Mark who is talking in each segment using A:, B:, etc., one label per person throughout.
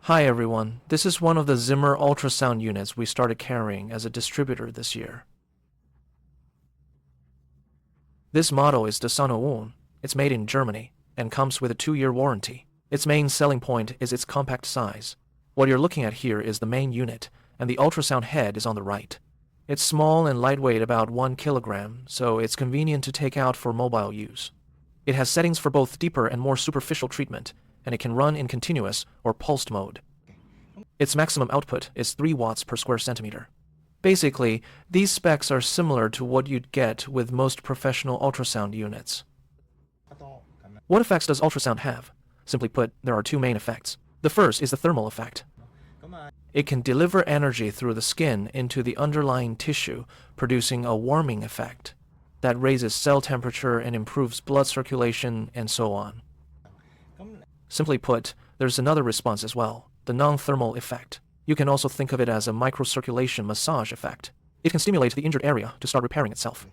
A: Hi everyone, this is one of the Zimmer ultrasound units we started carrying as a distributor this year. This model is the Sonoone. It's made in Germany and comes with a 2-year warranty. Its main selling point is its compact size. What you're looking at here is the main unit, and the ultrasound head is on the right. It's small and lightweight, about 1 kilogram, so it's convenient to take out for mobile use. It has settings for both deeper and more superficial treatment, and it can run in continuous or pulsed mode. Its maximum output is 3 watts per square centimeter. Basically, these specs are similar to what you'd get with most professional ultrasound units. What effects does ultrasound have? Simply put, there are 2 main effects. The first is the thermal effect. It can deliver energy through the skin into the underlying tissue, producing a warming effect that raises cell temperature and improves blood circulation and so on. Simply put, there's another response as well, the non-thermal effect. You can also think of it as a microcirculation massage effect. It can stimulate the injured area to start repairing itself.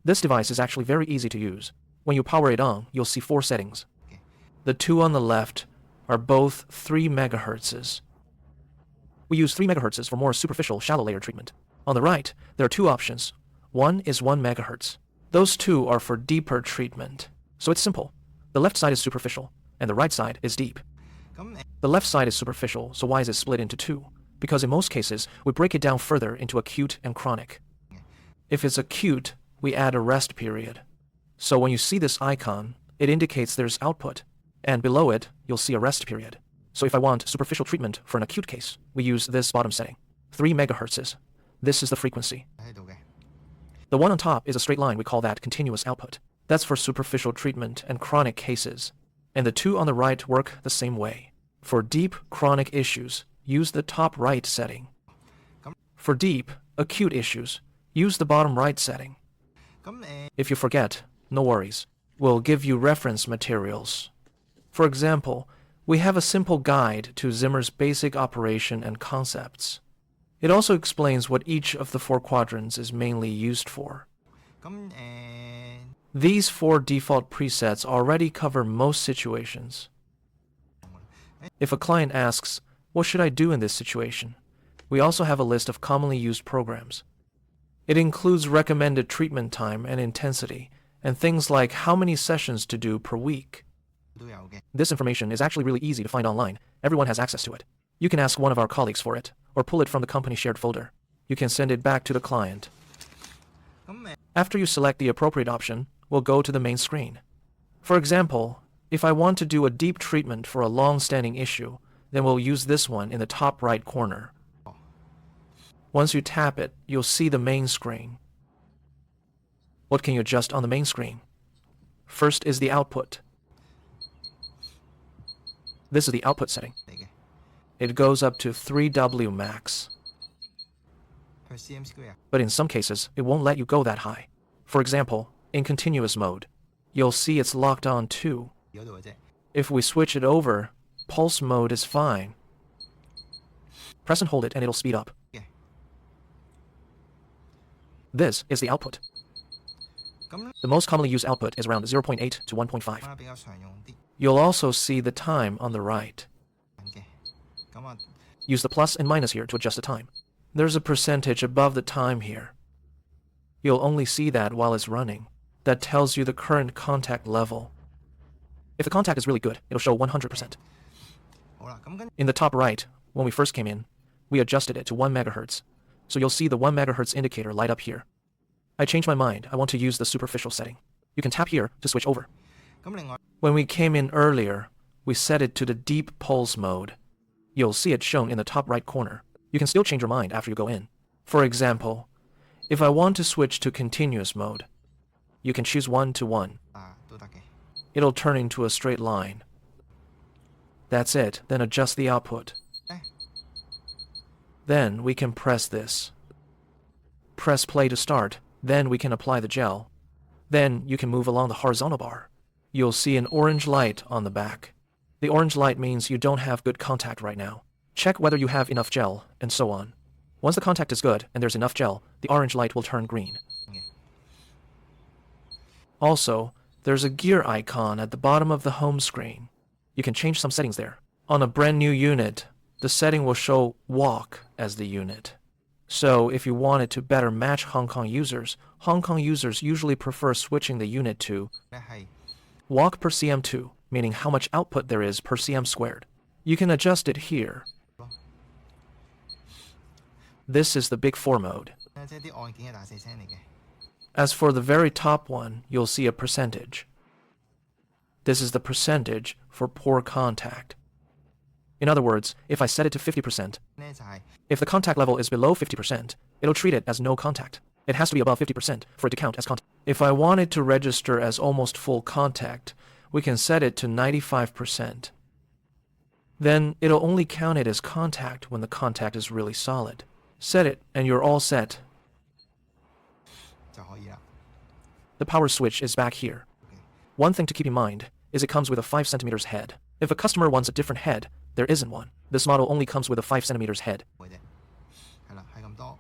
A: This device is actually very easy to use. When you power it on, you'll see 4 settings. The 2 on the left are both 3 megahertzes. We use 3 megahertzes for more superficial, shallow layer treatment. On the right, there are 2 options. One is 1 megahertz. Those 2 are for deeper treatment. So it's simple. The left side is superficial, and the right side is deep. The left side is superficial, so why is it split into 2? Because in most cases, we break it down further into acute and chronic. If it's acute, we add a rest period. So when you see this icon, it indicates there's output, and below it, you'll see a rest period. So if I want superficial treatment for an acute case, we use this bottom setting, 3 megahertzes. This is the frequency. The one on top is a straight line. We call that continuous output. That's for superficial treatment and chronic cases. And the 2 on the right work the same way. For deep, chronic issues, use the top right setting. For deep, acute issues, use the bottom right setting. If you forget, no worries. We'll give you reference materials. For example, we have a simple guide to Zimmer's basic operation and concepts. It also explains what each of the 4 quadrants is mainly used for. These 4 default presets already cover most situations. If a client asks, "What should I do in this situation?" we also have a list of commonly used programs. It includes recommended treatment time and intensity, and things like how many sessions to do per week. This information is actually really easy to find online. Everyone has access to it. You can ask one of our colleagues for it, or pull it from the company shared folder. You can send it back to the client. After you select the appropriate option, we'll go to the main screen. For example, if I want to do a deep treatment for a long-standing issue, then we'll use this one in the top right corner. Once you tap it, you'll see the main screen. What can you adjust on the main screen? First is the output. This is the output setting. It goes up to 3W max. But in some cases, it won't let you go that high. For example, in continuous mode, you'll see it's locked on too. If we switch it over, pulse mode is fine. Press and hold it and it'll speed up. This is the output. The most commonly used output is around 0.8 to 1.5. You'll also see the time on the right. Use the plus and minus here to adjust the time. There's a percentage above the time here. You'll only see that while it's running. That tells you the current contact level. If the contact is really good, it'll show 100%. In the top right, when we first came in, we adjusted it to 1 megahertz. So you'll see the 1 megahertz indicator light up here. I changed my mind. I want to use the superficial setting. You can tap here to switch over. When we came in earlier, we set it to the deep pulse mode. You'll see it shown in the top right corner. You can still change your mind after you go in. For example, if I want to switch to continuous mode, you can choose 1 to 1. It'll turn into a straight line. That's it, then adjust the output. Then we can press this. Press play to start, then we can apply the gel. Then you can move along the horizontal bar. You'll see an orange light on the back. The orange light means you don't have good contact right now. Check whether you have enough gel, and so on. Once the contact is good and there's enough gel, the orange light will turn green. Also, there's a gear icon at the bottom of the home screen. You can change some settings there. On a brand new unit, the setting will show walk as the unit. So if you wanted to better match Hong Kong users usually prefer switching the unit to
B: 咧係
A: walk per cm2, meaning how much output there is per cm squared. You can adjust it here. This is the Big 4 mode.
B: 咧，即係啲按鍵嘅大細聲嚟嘅。
A: As for the very top one, you'll see a percentage. This is the percentage for poor contact. In other words, if I set it to 50%,
B: 咧就係
A: if the contact level is below 50%, it'll treat it as no contact. It has to be above 50% for it to count as contact. If I want it to register as almost full contact, we can set it to 95%. Then it'll only count it as contact when the contact is really solid. Set it and you're all set.
B: 就可以啦。
A: The power switch is back here. One thing to keep in mind is it comes with a 5 centimeters head. If a customer wants a different head, there isn't one. This model only comes with a 5 centimeters head.
B: 嘅啫，係啦，係咁多。